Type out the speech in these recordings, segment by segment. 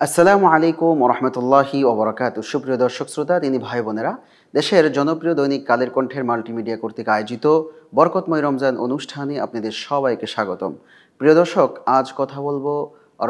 আসসালামু আলাইকুম ওরহমতুল্লাহি ওবরাকাত। সুপ্রিয় দর্শক শ্রোতা, তিনি ভাই বোনেরা, দেশের জনপ্রিয় দৈনিক কালের কণ্ঠের মাল্টিমিডিয়া কর্তৃক আয়োজিত বরকতময় রমজান অনুষ্ঠানে আপনাদের সবাইকে স্বাগতম। প্রিয় দর্শক, আজ কথা বলবো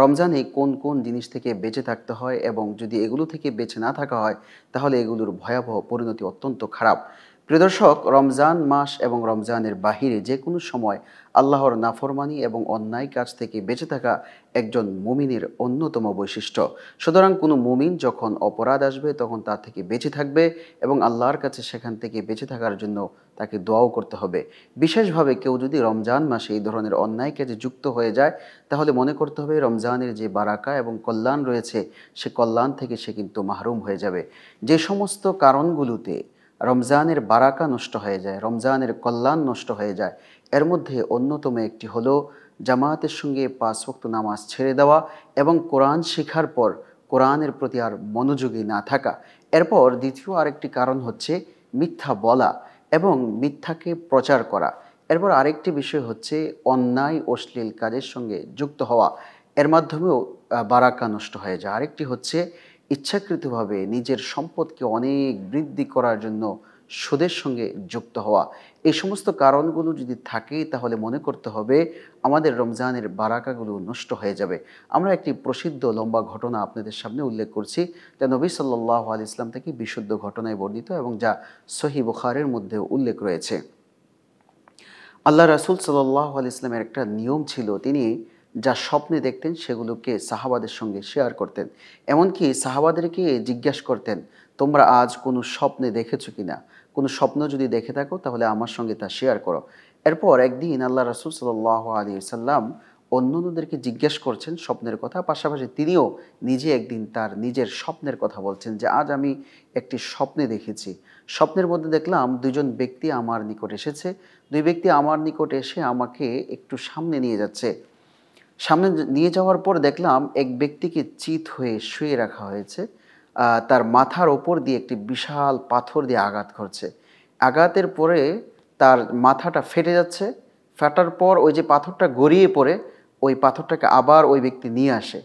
রমজানে কোন কোন জিনিস থেকে বেঁচে থাকতে হয় এবং যদি এগুলো থেকে বেঁচে না থাকা হয় তাহলে এগুলোর ভয়াবহ পরিণতি অত্যন্ত খারাপ। প্রিয় দর্শক, রমজান মাস এবং রমজানের বাহিরে যে কোনো সময় আল্লাহর নাফরমানি এবং অন্যায় কাজ থেকে বেঁচে থাকা একজন মুমিনের অন্যতম বৈশিষ্ট্য। সুতরাং কোনো মুমিন যখন অপরাধ আসবে তখন তার থেকে বেঁচে থাকবে এবং আল্লাহর কাছে সেখান থেকে বেঁচে থাকার জন্য তাকে দোয়াও করতে হবে। বিশেষভাবে কেউ যদি রমজান মাসে এই ধরনের অন্যায় কাজে যুক্ত হয়ে যায় তাহলে মনে করতে হবে রমজানের যে বারাকা এবং কল্যাণ রয়েছে সে কল্যাণ থেকে সে কিন্তু মাহরুম হয়ে যাবে। যে সমস্ত কারণগুলোতে রমজানের বারাকা নষ্ট হয়ে যায়, রমজানের কল্যাণ নষ্ট হয়ে যায়, এর মধ্যে অন্যতম একটি হলো জামায়াতের সঙ্গে ৫ ওয়াক্ত নামাজ ছেড়ে দেওয়া এবং কোরআন শেখার পর কোরআনের প্রতি আর মনোযোগী না থাকা। এরপর দ্বিতীয় আরেকটি কারণ হচ্ছে মিথ্যা বলা এবং মিথ্যাকে প্রচার করা। এরপর আরেকটি বিষয় হচ্ছে অন্যায় অশ্লীল কাজের সঙ্গে যুক্ত হওয়া, এর মাধ্যমেও বারাকা নষ্ট হয়ে যায়। আরেকটি হচ্ছে ইচ্ছাকৃতভাবে নিজের সম্পদকে অনেক বৃদ্ধি করার জন্য সুদের সঙ্গে যুক্ত হওয়া। এই সমস্ত কারণগুলো যদি থাকে তাহলে মনে করতে হবে আমাদের রমজানের বারাকাগুলো নষ্ট হয়ে যাবে। আমরা একটি প্রসিদ্ধ লম্বা ঘটনা আপনাদের সামনে উল্লেখ করছি, যা নবী সাল্লাল্লাহু আলাইহি ইসলাম থেকে বিশুদ্ধ ঘটনায় বর্ণিত এবং যা সহিহ বুখারীর মধ্যে উল্লেখ রয়েছে। আল্লাহ রাসূল সাল্লাল্লাহু আলাইহি ইসলামের একটা নিয়ম ছিল, তিনি যা স্বপ্নে দেখতেন সেগুলোকে সাহাবাদের সঙ্গে শেয়ার করতেন। এমনকি সাহাবাদেরকে জিজ্ঞাসা করতেন, তোমরা আজ কোনো স্বপ্নে দেখেছো কিনা? কোনো স্বপ্ন যদি দেখে থাকো তাহলে আমার সঙ্গে তা শেয়ার করো। এরপর একদিন আল্লাহ রাসূল সাল্লাল্লাহু আলাইহি ওয়াসাল্লাম অন্যান্যদেরকে জিজ্ঞেস করছেন স্বপ্নের কথা, পাশাপাশি তিনিও নিজে একদিন তার নিজের স্বপ্নের কথা বলছেন যে আজ আমি একটি স্বপ্নে দেখেছি। স্বপ্নের মধ্যে দেখলাম দুজন ব্যক্তি আমার নিকট এসেছে। দুই ব্যক্তি আমার নিকট এসে আমাকে একটু সামনে নিয়ে যাচ্ছে। সামনে নিয়ে যাওয়ার পর দেখলাম এক ব্যক্তিকে চিত হয়ে শুয়ে রাখা হয়েছে। তার মাথার ওপর দিয়ে একটি বিশাল পাথর দিয়ে আঘাত করছে। আঘাতের পরে তার মাথাটা ফেটে যাচ্ছে। ফাটার পর ওই যে পাথরটা গড়িয়ে পড়ে ওই পাথরটাকে আবার ওই ব্যক্তি নিয়ে আসে।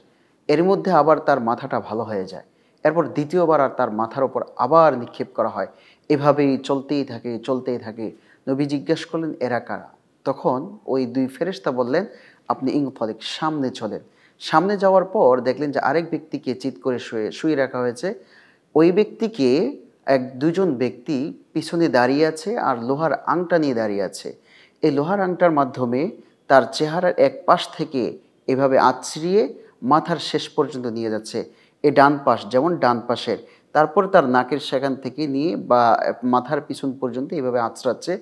এর মধ্যে আবার তার মাথাটা ভালো হয়ে যায়। এরপর দ্বিতীয়বার আর তার মাথার ওপর আবার নিক্ষেপ করা হয়। এভাবেই চলতেই থাকে, চলতেই থাকে। নবী জিজ্ঞেস করলেন, এরা কারা? তখন ওই দুই ফেরেশতা বললেন, আপনি ইনতলিক, সামনে চলেন। সামনে যাওয়ার পর দেখলেন যে আরেক ব্যক্তিকে চিৎ করে শুয়ে রাখা হয়েছে। ওই ব্যক্তিকে দুজন ব্যক্তি পিছনে দাঁড়িয়ে আছে আর লোহার আংটা নিয়ে দাঁড়িয়ে আছে। এই লোহার আংটার মাধ্যমে তার চেহারার এক পাশ থেকে এভাবে আঁচড়িয়ে মাথার শেষ পর্যন্ত নিয়ে যাচ্ছে। এই ডান পাশ যেমন ডান পাশের, তারপর তার নাকের সেখান থেকে নিয়ে বা মাথার পিছন পর্যন্ত এভাবে আঁচড়াচ্ছে,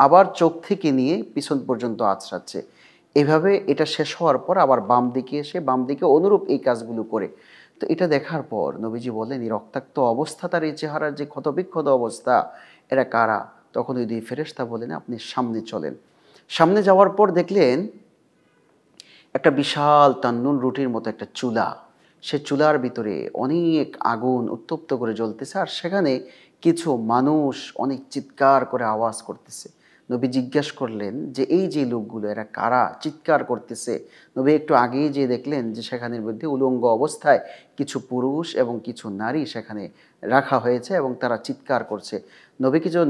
আবার চোখ থেকে নিয়ে পিছন পর্যন্ত আঁচড়াচ্ছে। এভাবে এটা শেষ হওয়ার পর আবার বাম দিকে এসে বাম দিকে অনুরূপ এই কাজগুলো করে। তো এটা দেখার পর নবীজি বললেন, এই রক্তাক্ত অবস্থা, তার এই চেহারার যে ক্ষতবিক্ষত অবস্থা, এরা কারা? তখন ওই দুই ফেরেশতা বললেন, আপনি সামনে চলেন। সামনে যাওয়ার পর দেখলেন একটা বিশাল তান্নুন রুটির মতো একটা চুলা। সে চুলার ভিতরে অনেক আগুন উত্তপ্ত করে জ্বলতেছে আর সেখানে কিছু মানুষ অনেক চিৎকার করে আওয়াজ করতেছে। নবী জিজ্ঞেস করলেন যে এই যে লোকগুলো এরা কারা, চিৎকার করতেছে? নবী একটু আগেই যে দেখলেন যে সেখানের মধ্যে উলঙ্গ অবস্থায় কিছু পুরুষ এবং কিছু নারী সেখানে রাখা হয়েছে এবং তারা চিৎকার করছে।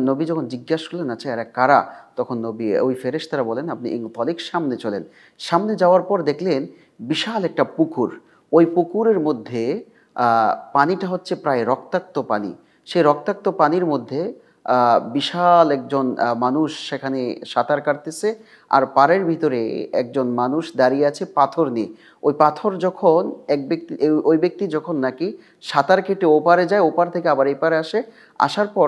নবী যখন জিজ্ঞাসা করলেন, আচ্ছা এরা কারা? তখন নবী ওই ফেরেশতারা বলেন, আপনি ইনতলিক, সামনে চলেন। সামনে যাওয়ার পর দেখলেন বিশাল একটা পুকুর। ওই পুকুরের মধ্যে পানিটা হচ্ছে প্রায় রক্তাক্ত পানি। সেই রক্তাক্ত পানির মধ্যে বিশাল একজন মানুষ সেখানে সাঁতার কাটতেছে আর পাড়ের ভিতরে একজন মানুষ দাঁড়িয়ে আছে পাথর নিয়ে। ওই পাথর যখন ওই ব্যক্তি যখন নাকি সাঁতার কেটে ওপারে যায়, ওপার থেকে আবার এপারে আসে, আসার পর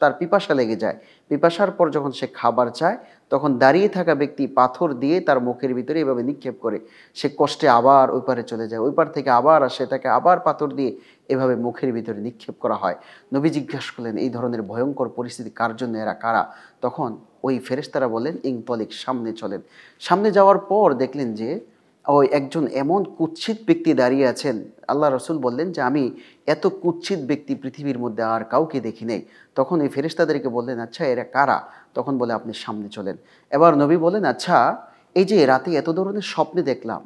তার পিপাসা লেগে যায়। পিপাসার পর যখন সে খাবার চায় তখন দাঁড়িয়ে থাকা ব্যক্তি পাথর দিয়ে তার মুখের ভিতরে এভাবে নিক্ষেপ করে। সে কষ্টে আবার ওই পারে চলে যায়, ওই পার থেকে আবার আসে, তাকে আবার পাথর দিয়ে এভাবে মুখের ভিতরে নিক্ষেপ করা হয়। নবী জিজ্ঞাসা করলেন, এই ধরনের ভয়ঙ্কর পরিস্থিতি কার জন্য, এরা কারা? তখন ওই ফেরেশতারা বললেন, ইনতলিক, সামনে চলেন। সামনে যাওয়ার পর দেখলেন যে ওই একজন এমন কুৎসিত ব্যক্তি দাঁড়িয়ে আছেন। আল্লাহ রসুল বললেন যে আমি এত কুৎসিত ব্যক্তি পৃথিবীর মধ্যে আর কাউকে দেখি নাই। তখন এই ফেরেশতাদেরকে বললেন, আচ্ছা এরা কারা? তখন বলে, আপনি সামনে চলেন। এবার নবী বলেন, আচ্ছা এই যে রাতে এত ধরনের স্বপ্নে দেখলাম,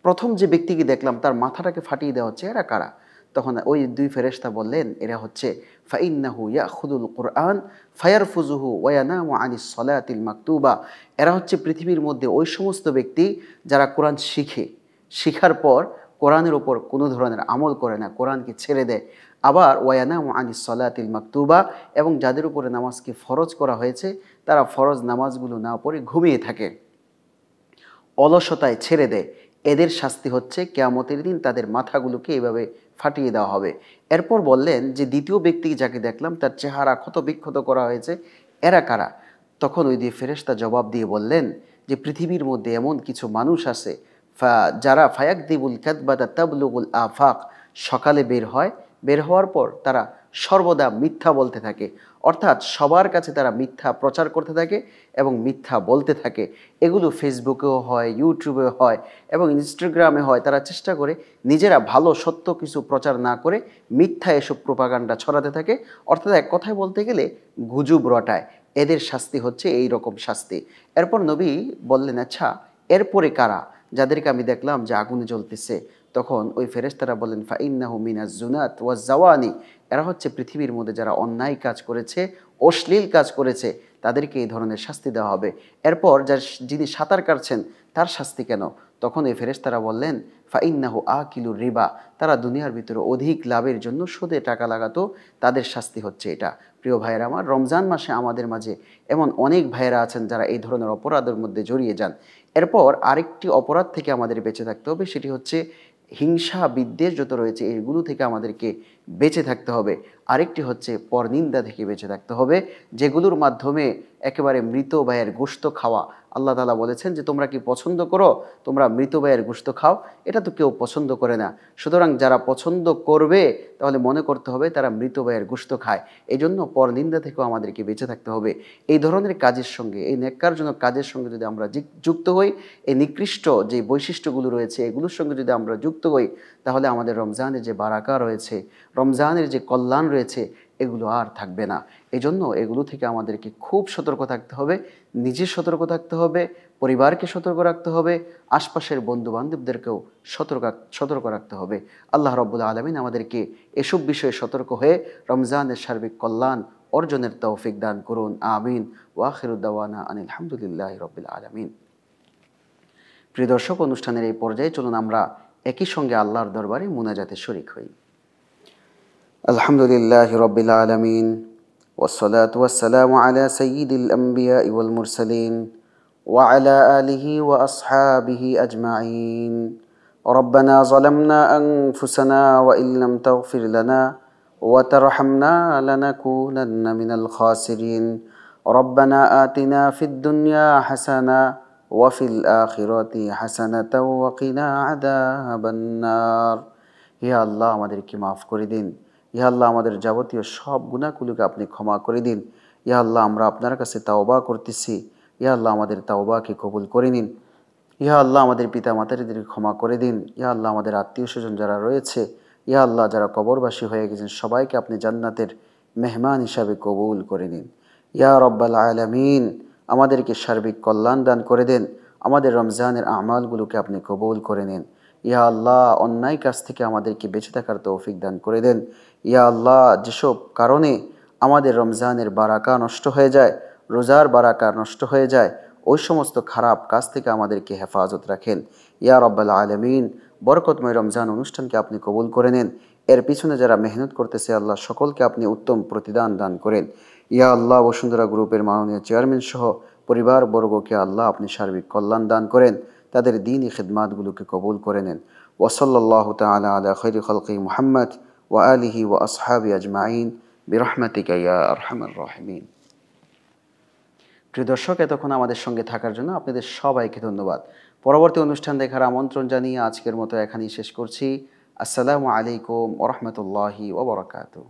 প্রথম যে ব্যক্তিকে দেখলাম তার মাথাটাকে ফাটিয়ে দেওয়া হচ্ছে, এরা কারা? তখন ওই দুই ফেরেশতা বললেন, এরা হচ্ছে ফাইন্নাহু ইয়াখুদুল কুরআন ফায়ারফুজুহু ওয়া ইয়ানামু আনিস সালাতিল মাকতুবা। এরা হচ্ছে পৃথিবীর মধ্যে ওই সমস্ত ব্যক্তি যারা কোরআন শিখে, শিখার পর কোরআনের ওপর কোনো ধরনের আমল করে না, কোরআনকে ছেড়ে দেয়। আবার ওয়া ইয়ানামু আনিস সালাতিল মাকতুবা, এবং যাদের উপরে নামাজকে ফরজ করা হয়েছে তারা ফরজ নামাজগুলো না পড়ে ঘুমিয়ে থাকে, অলসতায় ছেড়ে দেয়। এদের শাস্তি হচ্ছে কিয়ামতের দিন তাদের মাথাগুলোকে এভাবে ফাটিয়ে দেওয়া হবে। এরপর বললেন যে দ্বিতীয় ব্যক্তি যাকে দেখলাম তার চেহারা ক্ষত বিক্ষত করা হয়েছে, এরা কারা? তখন ওই দিয়ে ফেরেশতা জবাব দিয়ে বললেন যে পৃথিবীর মধ্যে এমন কিছু মানুষ আছে যারা ফায়াকদিবুল কাদবাতা তাবলুগুল আফাক, সকালে বের হয়, বের হওয়ার পর তারা সর্বদা মিথ্যা বলতে থাকে, অর্থাৎ সবার কাছে তারা মিথ্যা প্রচার করতে থাকে এবং মিথ্যা বলতে থাকে। এগুলো ফেসবুকেও হয়, ইউটিউবেও হয় এবং ইনস্টাগ্রামে হয়। তারা চেষ্টা করে নিজেরা ভালো সত্য কিছু প্রচার না করে মিথ্যা এসব প্রোপাগান্ডা ছড়াতে থাকে, অর্থাৎ এক কথায় বলতে গেলে গুজব রটায়। এদের শাস্তি হচ্ছে এই রকম শাস্তি। এরপর নবী বললেন, আচ্ছা এরপরে কারা, যাদেরকে আমি দেখলাম যে আগুনে জ্বলতেছে? তখন ওই ফেরেশতারা বললেন ফাইন্নাহু মিনাজ জুনাত ওয়াজ জাওয়ানি। এরা হচ্ছে পৃথিবীর মধ্যে যারা অন্যায় কাজ করেছে, অশ্লীল কাজ করেছে, তাদেরকে এই ধরনের শাস্তি দেওয়া হবে। এরপর যিনি সাঁতার কাটছেন তার শাস্তি কেন? তখন এই ফেরেশতারা বললেন ফাইন্নাহু আকিলুর রিবা। তারা দুনিয়ার ভিতরে অধিক লাভের জন্য সুদে টাকা লাগাতো, তাদের শাস্তি হচ্ছে এটা। প্রিয় ভাইয়েরা আমার, রমজান মাসে আমাদের মাঝে এমন অনেক ভাইয়েরা আছেন যারা এই ধরনের অপরাধের মধ্যে জড়িয়ে যান। এরপর আরেকটি অপরাধ থেকে আমাদের বেঁচে থাকতে হবে, সেটি হচ্ছে হিংসা বিদ্বেষ যত রয়েছে এগুলো থেকে আমাদেরকে বেঁচে থাকতে হবে। আরেকটি হচ্ছে পরনিন্দা থেকে বেঁচে থাকতে হবে, যেগুলোর মাধ্যমে একেবারে মৃত ভাইয়ের গোশত খাওয়া। আল্লাহ তাআলা বলেছেন যে তোমরা কি পছন্দ করো তোমরা মৃত ভাইয়ের গোশত খাও? এটা তো কেউ পছন্দ করে না। সুতরাং যারা পছন্দ করবে তাহলে মনে করতে হবে তারা মৃত ভাইয়ের গোশত খায়। এই জন্য পরনিন্দা থেকেও আমাদেরকে বেঁচে থাকতে হবে। এই ধরনের কাজের সঙ্গে, এই নেককারজনক কাজের সঙ্গে যদি আমরা যুক্ত হই, এই নিকৃষ্ট যে বৈশিষ্ট্যগুলো রয়েছে এগুলোর সঙ্গে যদি আমরা যুক্ত হই, তাহলে আমাদের রমজানের যে বারাকা রয়েছে, রমজানের যে কল্যাণ রয়েছে, এগুলো আর থাকবে না। এই জন্য এগুলো থেকে আমাদেরকে খুব সতর্ক থাকতে হবে, নিজে সতর্ক থাকতে হবে, পরিবারকে সতর্ক রাখতে হবে, আশপাশের বন্ধুবান্ধবদেরকেও সতর্ক রাখতে হবে। আল্লাহ রাব্বুল আলামিন আমাদেরকে এসব বিষয়ে সতর্ক হয়ে রমজানের সার্বিক কল্যাণ অর্জনের তৌফিক দান করুন। আমিন। ওয়া আখিরু দাওয়ানা আনিল হামদুলিল্লাহি রাব্বিল আলামিন। প্রিয় দর্শক, অনুষ্ঠানের এই পর্যায়ে চলুন আমরা একই সঙ্গে আল্লাহর দরবারে মুনাজাতে শরীক হই। আলহামদুলিল্লাহি রাব্বিল আলামিন ওয়াসসালাতু ওয়াসসালামু আলা সাইয়্যিদিল আমবিয়া ওয়াল মুরসালিন ওয়া আলা আলিহি ওয়া আসহাবিহি আজমাইন। ربنا ظلمنا أنفسنا وإن لم تغفر لنا وترحمنا لنكونن من الخاسرين ربنا آتنا في الدنيا حسنة وفي الآخرة حسنة وقنا عذاب النار। হে আল্লাহ, আমাদেরকে মাফ করে দিন। ইয়া আল্লাহ, আমাদের যাবতীয় সব গুনাহগুলোকে আপনি ক্ষমা করে দিন। ইয়া আল্লাহ, আমরা আপনার কাছে তাওবা করতেছি। ইয়া আল্লাহ, আমাদের তাওবাকে কবুল করে নিন। ইয়া আল্লাহ, আমাদের পিতা মাতাদেরকে ক্ষমা করে দিন। ইয়া আল্লাহ, আমাদের আত্মীয় স্বজন যারা রয়েছে, ইয়া আল্লাহ, যারা কবরবাসী হয়ে গেছেন, সবাইকে আপনি জান্নাতের মেহমান হিসাবে কবুল করে নিন। ইয়া রব্বাল আলামিন, আমাদেরকে সার্বিক কল্যাণ দান করে দেন। আমাদের রমজানের আমালগুলোকে আপনি কবুল করে নিন। ইয়া আল্লাহ, অন্যায় কাজ থেকে আমাদেরকে বেঁচে থাকার তৌফিক দান করে দেন। ইয়া আল্লাহ, যেসব কারণে আমাদের রমজানের বারাকা নষ্ট হয়ে যায়, রোজার বারাকা নষ্ট হয়ে যায়, ওই সমস্ত খারাপ কাজ থেকে আমাদেরকে হেফাজত রাখেন। ইয়া রব্বাল আলামিন, বরকতময় রমজান অনুষ্ঠানকে আপনি কবুল করে নেন। এর পিছনে যারা মেহনত করতেছে, আল্লাহ সকলকে আপনি উত্তম প্রতিদান দান করেন। ইয়া আল্লাহ, বসুন্ধরা গ্রুপের মাননীয় চেয়ারম্যান সহ পরিবারবর্গকে আল্লাহ আপনি সার্বিক কল্যাণ দান করেন, তাদের দ্বীনি খিদমাতগুলোকে কবুল করে নেন। ওয়া সাল্লাল্লাহু তাআলা আলা খায়রি খালকি মুহাম্মদ ওয়া আলিহি ওয়া আসহাবি আজমাইন বিরহমাতিকা ইয়া আরহামার রাহিমিন। প্রিয় দর্শক, এতক্ষণ আমাদের সঙ্গে থাকার জন্য আপনাদের সবাইকে ধন্যবাদ। পরবর্তী অনুষ্ঠান দেখার আমন্ত্রণ জানিয়ে আজকের মতো এখানেই শেষ করছি। আসসালামু আলাইকুম ওয়া রাহমাতুল্লাহি ওয়া বারাকাতুহু।